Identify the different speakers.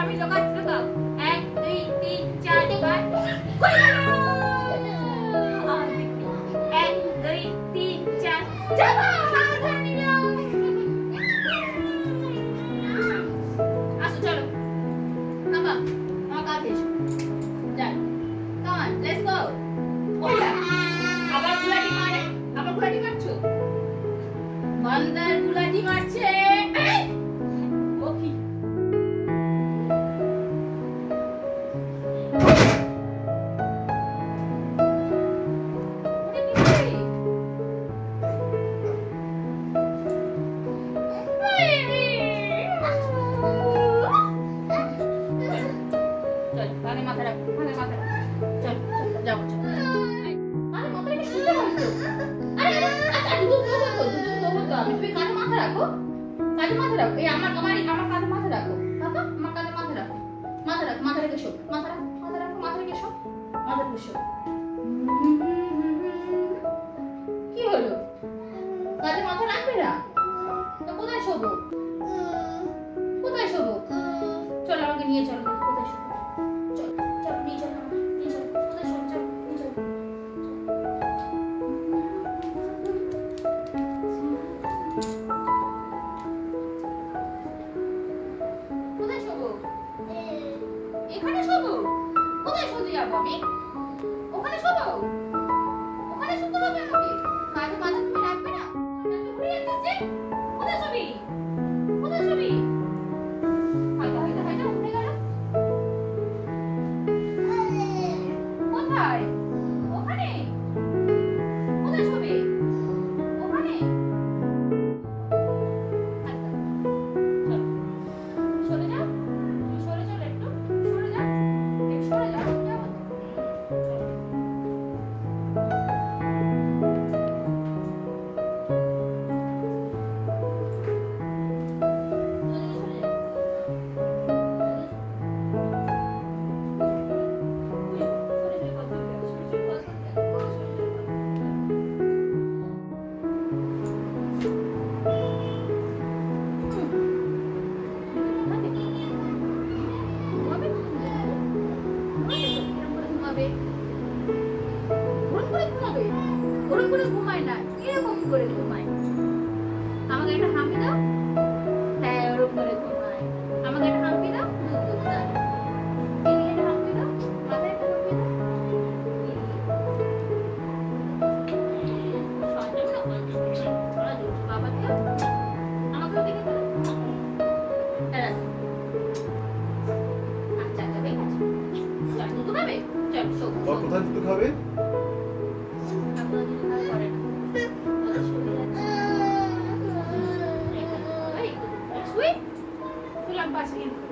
Speaker 1: আমি লোকাচ্ছি তো 1 2 3 4 5 1 2 3 4 যাবা সাবধানে যাও আসো চলো বাবা আমার কাছে এসো যাই কাম অন লেটস গো ওয়া আবার গুলাটি মারছো বান্দার গুলাটি মারছে ও কি কি হলো কাঁধে মাথা রাখবে না তো কোথায় শোবো চলো আমাকে নিয়ে চলো কোথায় শোবো চলো চলো নিয়ে চলো কোথায় শোবো চলো নিয়ে চলো কোথায় শোবো এখানে শোবো কোথায় শুতে যাবো আমি ওখানে শোবো ওখানে শুতে হবে আমাকে কাঁধে মাথা তুমি রাখবে না ঘুরে যাচ্ছিস যে কোথায় শোবি হাইটা উঠে গেল কোথায় ওখানে কোথায় শোবে ওখানে সরে যাও একটু সরে যাও ওরকম করে ঘুমায় না এরকম করে ঘুমায় আমাকে একটা হামি দাও হ্যাঁ ওরকম করে ঘুমায় আমাকে একটা হামি দাও একটা হামি দাও মাথায় একটা হামি দাও বাবা দিও আমাকে দেখে দাও আচ্ছা ঠিক আছে চল দুধ খাবে চল শোক
Speaker 2: কোথায় দুধ খাবে
Speaker 1: Sweet? Kulang ba? Sige.